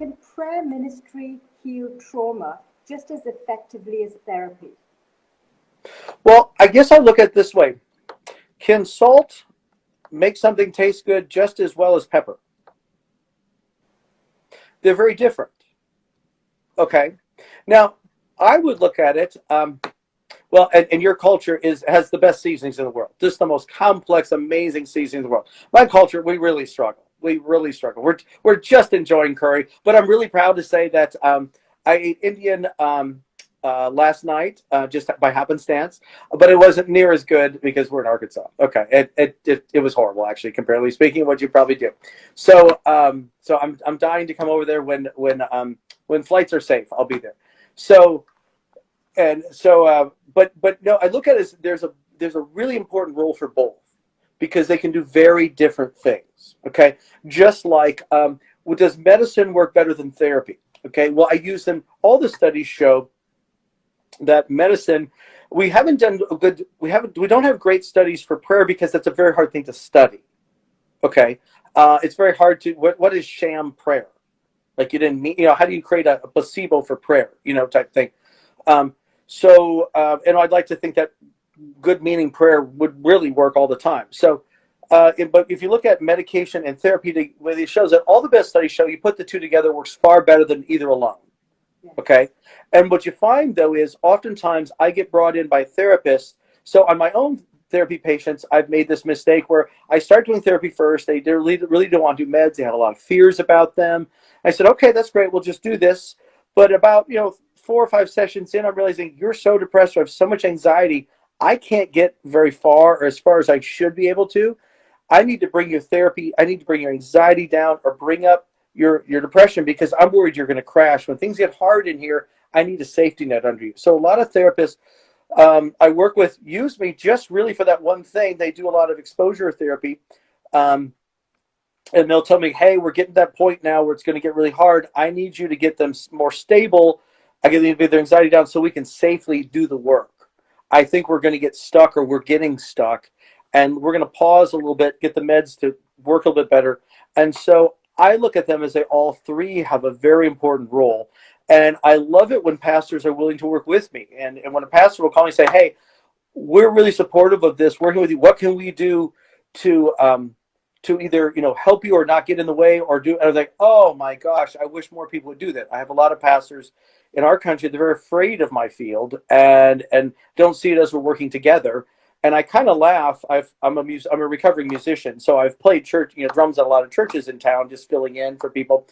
can prayer ministry heal trauma just as effectively as therapy? Well, I guess I look at it this way. Can salt make something taste good just as well as pepper? They're very different. Okay. Now, I would look at it, well, and your culture has the best seasonings in the world. Just the most complex, amazing seasoning in the world. My culture, we really struggle. We really struggle. We're just enjoying curry, but I'm really proud to say that I ate Indian last night just by happenstance, but it wasn't near as good because we're in Arkansas. Okay, it was horrible actually, comparatively speaking, what you probably do. So I'm dying to come over there when flights are safe. I'll be there. But no, I look at it as there's a really important role for both because they can do very different things. Okay, just like does medicine work better than therapy? Okay, well I use them. All the studies show that medicine, we don't have great studies for prayer because that's a very hard thing to study. Okay, it's very hard to what is sham prayer? Like you didn't mean, how do you create a placebo for prayer, type thing. And I'd like to think that good meaning prayer would really work all the time. So, but if you look at medication and therapy, it shows that all the best studies show you put the two together works far better than either alone. Okay. And what you find though is oftentimes I get brought in by therapists. So on my own therapy patients, I've made this mistake where I start doing therapy first. They really don't want to do meds. They have a lot of fears about them. I said, okay, that's great. We'll just do this. But about, 4 or 5 sessions in, I'm realizing you're so depressed or have so much anxiety. I can't get very far or as far as I should be able to. I need to bring your therapy. I need to bring your anxiety down or bring up your depression because I'm worried you're going to crash. When things get hard in here, I need a safety net under you. So a lot of therapists I work with use me just really for that one thing. They do a lot of exposure therapy. And they'll tell me, hey, we're getting to that point now where it's going to get really hard. I need you to get them more stable. I get them to get their anxiety down so we can safely do the work. I think we're going to get stuck or we're getting stuck. And we're going to pause a little bit, get the meds to work a little bit better. And so I look at them as they all three have a very important role. And I love it when pastors are willing to work with me. And when a pastor will call me and say, hey, we're really supportive of this, working with you. What can we do to either, help you or not get in the way or do? And I was like, oh my gosh, I wish more people would do that. I have a lot of pastors in our country, they're very afraid of my field and don't see it as we're working together. And I kind of laugh. I'm a recovering musician, so I've played church, drums at a lot of churches in town, just filling in for people.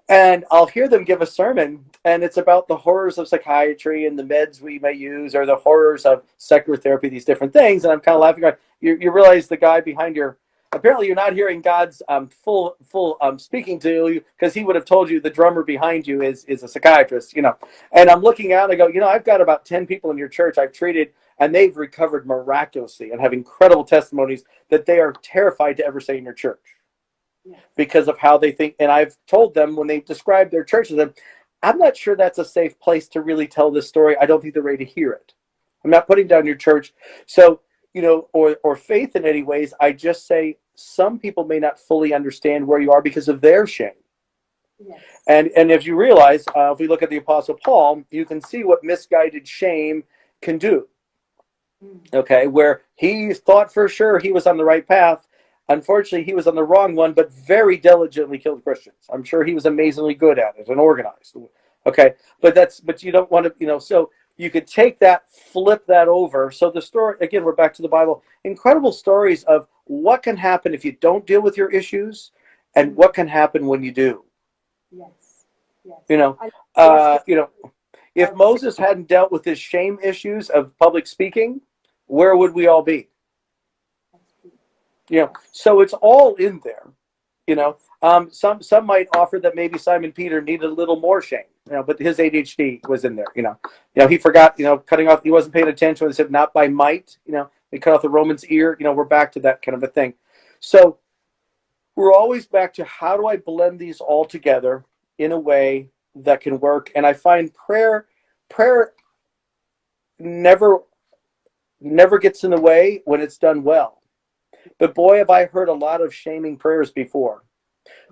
And I'll hear them give a sermon, and it's about the horrors of psychiatry and the meds we may use, or the horrors of secular therapy, these different things. And I'm kind of laughing. You realize the guy behind apparently you're not hearing God's full speaking to you, because he would have told you the drummer behind you is a psychiatrist, And I'm looking out and I go, I've got about 10 people in your church I've treated, and they've recovered miraculously and have incredible testimonies that they are terrified to ever say in your church. Yes. Because of how they think. And I've told them when they describe their church to them, I'm not sure that's a safe place to really tell this story. I don't think they're ready to hear it. I'm not putting down your church. So, or faith in any ways. I just say some people may not fully understand where you are because of their shame. Yes. And if you realize, if we look at the Apostle Paul, you can see what misguided shame can do. Okay, where he thought for sure he was on the right path. Unfortunately, he was on the wrong one, but very diligently killed Christians. I'm sure he was amazingly good at it and organized. Okay, but you don't want to, so you could take that, flip that over. So the story, again, we're back to the Bible. Incredible stories of what can happen if you don't deal with your issues and what can happen when you do. Yes. Yes. If Moses hadn't dealt with his shame issues of public speaking, where would we all be? So it's all in there. Some might offer that maybe Simon Peter needed a little more shame, but his ADHD was in there. He forgot, cutting off. He wasn't paying attention when they said not by might. They cut off the Roman's ear. We're back to that kind of a thing. So we're always back to how do I blend these all together in a way that can work. And I find prayer never gets in the way when it's done well. But boy, have I heard a lot of shaming prayers before.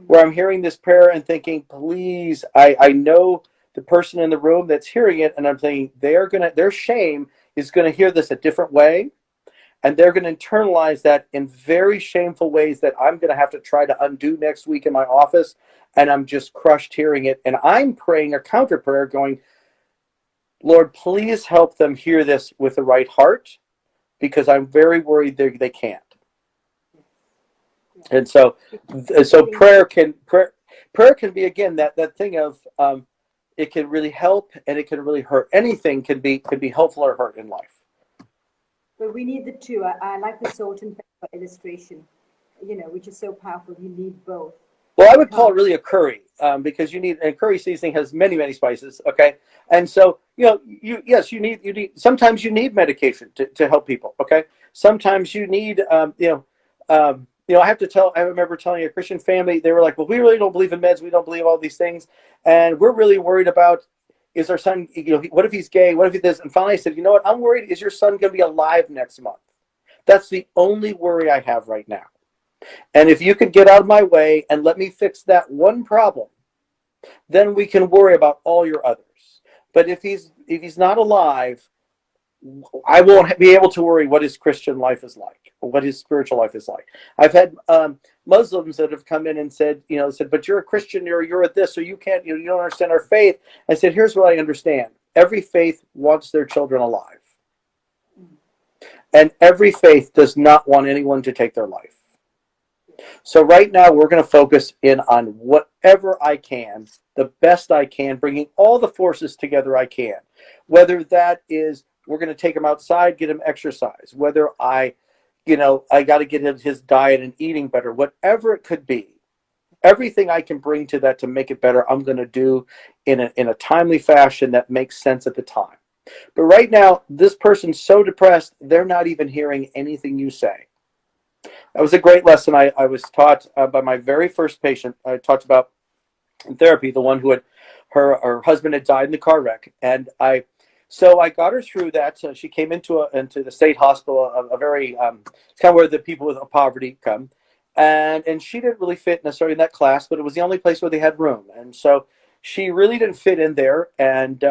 where I'm hearing this prayer and thinking, please, I know the person in the room that's hearing it, and I'm thinking their shame is gonna hear this a different way, and they're gonna internalize that in very shameful ways that I'm gonna have to try to undo next week in my office, and I'm just crushed hearing it. And I'm praying a counter prayer going, Lord, please help them hear this with the right heart, because I'm very worried they can't. And so prayer can be, again, that thing of it can really help and it can really hurt. Anything can be helpful or hurt in life. But we need the two. I like the salt and pepper illustration, which is so powerful. You need both. Well, I would call it really a curry, because and curry seasoning has many, many spices. Okay, and so you need sometimes you need medication to help people. Okay, sometimes you need I remember telling a Christian family, they were like, well, we really don't believe in meds, we don't believe all these things, and we're really worried about, is our son, what if he's gay, what if he this? And finally I said, you know what, I'm worried, is your son going to be alive next month? That's the only worry I have right now. And if you could get out of my way and let me fix that one problem, then we can worry about all your others. But if he's not alive, I won't be able to worry what his Christian life is like, or what his spiritual life is like. I've had Muslims that have come in and said, but you're a Christian, you're at this, so you can't, you don't understand our faith. I said, here's what I understand. Every faith wants their children alive. And every faith does not want anyone to take their life. So right now we're going to focus in on whatever I can, the best I can, bringing all the forces together I can. Whether that is we're going to take him outside, get him exercise. Whether I got to get his diet and eating better. Whatever it could be, everything I can bring to that to make it better, I'm going to do in a timely fashion that makes sense at the time. But right now, this person's so depressed, they're not even hearing anything you say. That was a great lesson I was taught by my very first patient. I talked about in therapy, the one who had her husband had died in the car wreck, and I got her through that. So she came into the state hospital, a very kind of where the people with poverty come, and she didn't really fit necessarily in that class, but it was the only place where they had room, and so she really didn't fit in there, and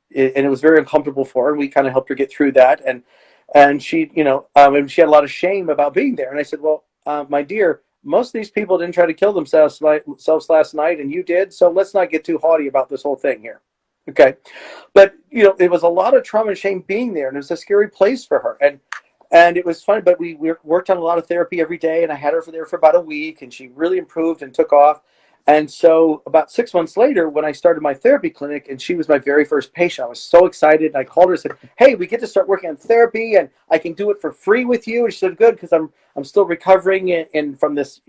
it was very uncomfortable for her. And we kind of helped her get through that, and she, and she had a lot of shame about being there. And I said, well, my dear, most of these people didn't try to kill themselves last night, and you did. So let's not get too haughty about this whole thing here. Okay. But, it was a lot of trauma and shame being there, and it was a scary place for her. And it was fun, but we worked on a lot of therapy every day, and I had her there for about a week, and she really improved and took off. And so about 6 months later, when I started my therapy clinic, and she was my very first patient, I was so excited. And I called her and said, hey, we get to start working on therapy, and I can do it for free with you. And she said, good, because I'm still recovering from this,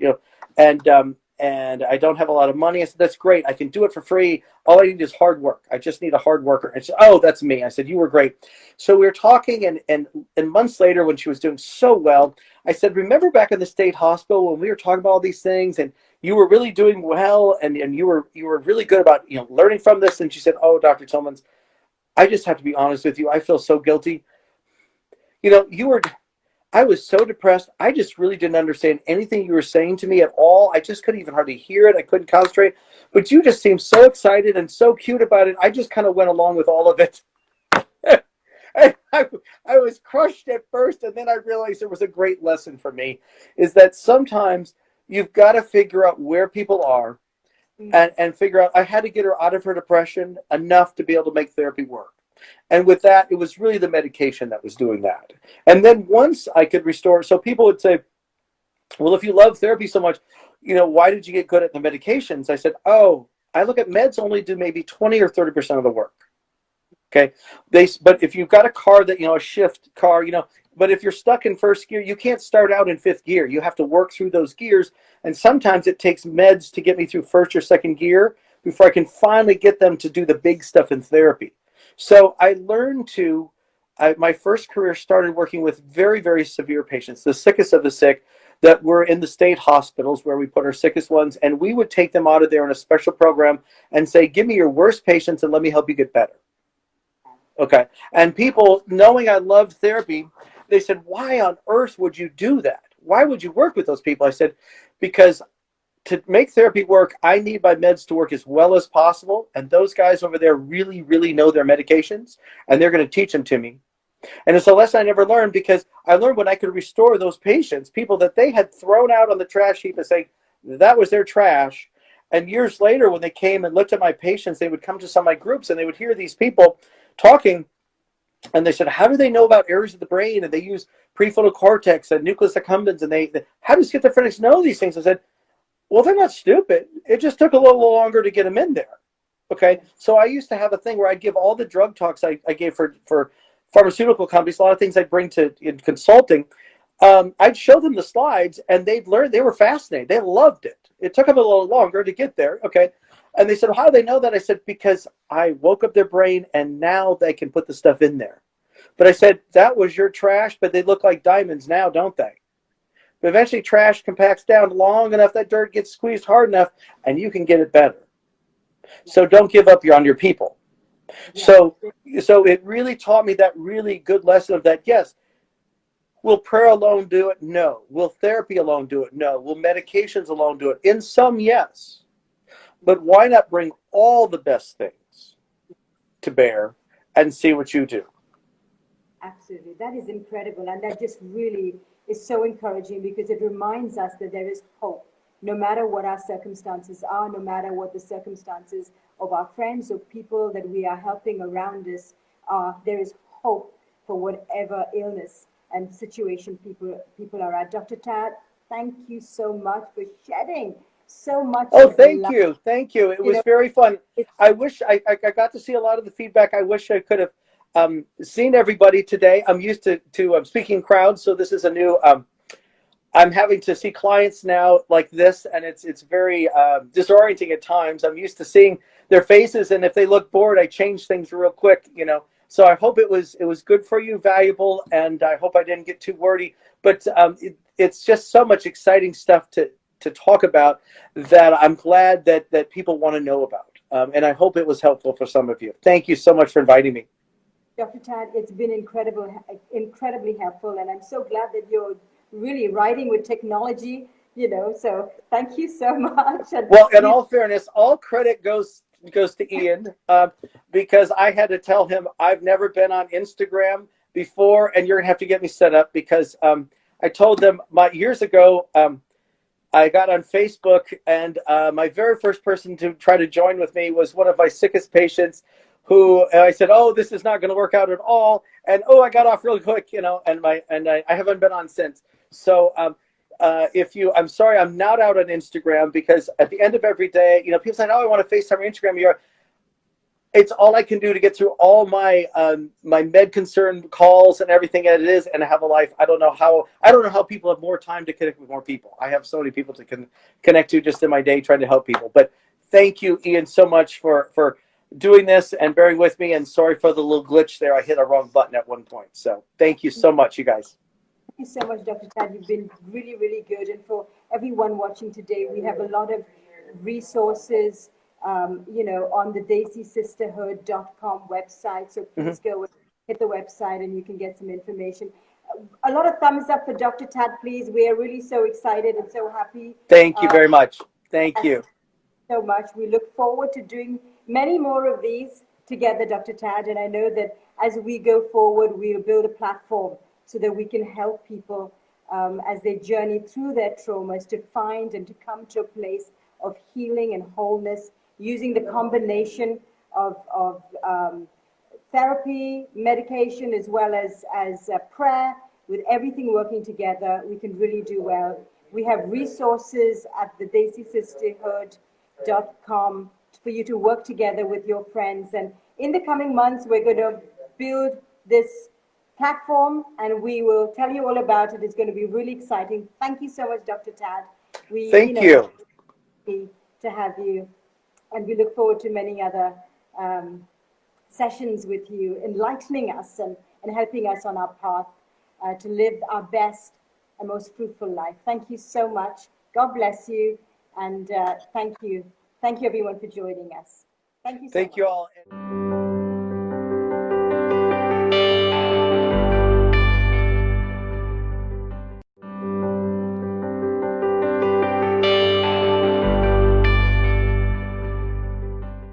and I don't have a lot of money. I said, that's great. I can do it for free. All I need is hard work. I just need a hard worker. And she said, oh, that's me. I said, you were great. So we were talking, and months later, when she was doing so well, I said, remember back in the state hospital when we were talking about all these things, and you were really doing well, and you were really good about learning from this. And she said, oh, Dr. Tillemans, I just have to be honest with you. I feel so guilty. I was so depressed. I just really didn't understand anything you were saying to me at all. I just couldn't even hardly hear it. I couldn't concentrate. But you just seemed so excited and so cute about it. I just kind of went along with all of it. And I was crushed at first, and then I realized it was a great lesson for me, is that sometimes you've got to figure out where people are and figure out. I had to get her out of her depression enough to be able to make therapy work. And with that, it was really the medication that was doing that. And then once I could restore, so people would say, well, if you love therapy so much, why did you get good at the medications? I said, oh, I look at meds only do maybe 20 or 30% of the work. Okay. But if you've got a car that, a shift car, but if you're stuck in first gear, you can't start out in fifth gear. You have to work through those gears. And sometimes it takes meds to get me through first or second gear before I can finally get them to do the big stuff in therapy. So I learned my first career started working with very, very severe patients, the sickest of the sick, that were in the state hospitals where we put our sickest ones. And we would take them out of there in a special program and say, give me your worst patients and let me help you get better. Okay. And people, knowing I loved therapy, they said, why on earth would you do that? Why would you work with those people? I said, because to make therapy work, I need my meds to work as well as possible. And those guys over there really, really know their medications, and they're going to teach them to me. And it's a lesson I never learned, because I learned when I could restore those patients, people that they had thrown out on the trash heap and say that was their trash. And years later, when they came and looked at my patients, they would come to some of my groups and they would hear these people talking. And they said, how do they know about areas of the brain? And they use prefrontal cortex and nucleus accumbens. And how do schizophrenics know these things? I said, well, they're not stupid. It just took a little longer to get them in there. Okay. So I used to have a thing where I'd give all the drug talks I gave for pharmaceutical companies, a lot of things I'd bring to in consulting. I'd show them the slides and they'd learn. They were fascinated. They loved it. It took them a little longer to get there. Okay. And they said, well, how do they know that? I said, because I woke up their brain and now they can put the stuff in there. But I said, that was your trash, but they look like diamonds now, don't they? But eventually trash compacts down long enough, that dirt gets squeezed hard enough, and you can get it better. So don't give up on your people. So it really taught me that really good lesson of that, yes, will prayer alone do it? No. Will therapy alone do it? No. Will medications alone do it? In some, yes. But why not bring all the best things to bear and see what you do? Absolutely. That is incredible. And that just really is so encouraging, because it reminds us that there is hope. No matter what our circumstances are, no matter what the circumstances of our friends or people that we are helping around us are, there is hope for whatever illness and situation people are at. Dr. Tad, thank you so much for shedding so much. Oh, thank you. Thank you. It was very fun. I wish I got to see a lot of the feedback. I wish I could have seen everybody today. I'm used to speaking crowds, so this is a new I'm having to see clients now like this, and it's very disorienting at times. I'm used to seeing their faces, and if they look bored, I change things real quick, So I hope it was good for you, valuable, and I hope I didn't get too wordy. But it's just so much exciting stuff to talk about that I'm glad that people want to know about. And I hope it was helpful for some of you. Thank you so much for inviting me. Dr. Tad, it's been incredibly helpful, and I'm so glad that you're really writing with technology, so thank you so much. And well, in all fairness, all credit goes to Ian, because I had to tell him I've never been on Instagram before, and you're gonna have to get me set up, because I told them years ago I got on Facebook, and my very first person to try to join with me was one of my sickest patients, who I said, oh, this is not going to work out at all, and I got off really quick, and I haven't been on since. So I'm sorry, I'm not out on Instagram, because at the end of every day, people say, oh, I want to FaceTime your Instagram. It's all I can do to get through all my my med concern calls and everything as it is, and I have a life. I don't know how people have more time to connect with more people. I have so many people to connect to just in my day trying to help people. But thank you, Ian, so much for doing this and bearing with me, and sorry for the little glitch there. I hit a wrong button at one point. So thank you so much, you guys. Thank you so much, Dr. Tad. You've been really, really good. And for everyone watching today, we have a lot of resources, on the daisysisterhood.com website. So please go and hit the website and you can get some information. A lot of thumbs up for Dr. Tad, please. We are really so excited and so happy. Thank you very much. Thank you so much. We look forward to doing many more of these together, Dr. Tad. And I know that as we go forward, we'll build a platform so that we can help people as they journey through their traumas to find and to come to a place of healing and wholeness, using the combination of therapy, medication, as well as prayer. With everything working together, we can really do well. We have resources at the daisysisterhood.com for you to work together with your friends. And in the coming months, we're going to build this platform, and we will tell you all about it. It's going to be really exciting. Thank you so much, Dr. Tad. Thank you. To have you, and we look forward to many other sessions with you, enlightening us and helping us on our path to live our best and most fruitful life. Thank you so much. God bless you, and thank you everyone for joining us. Thank you so much. Thank you all.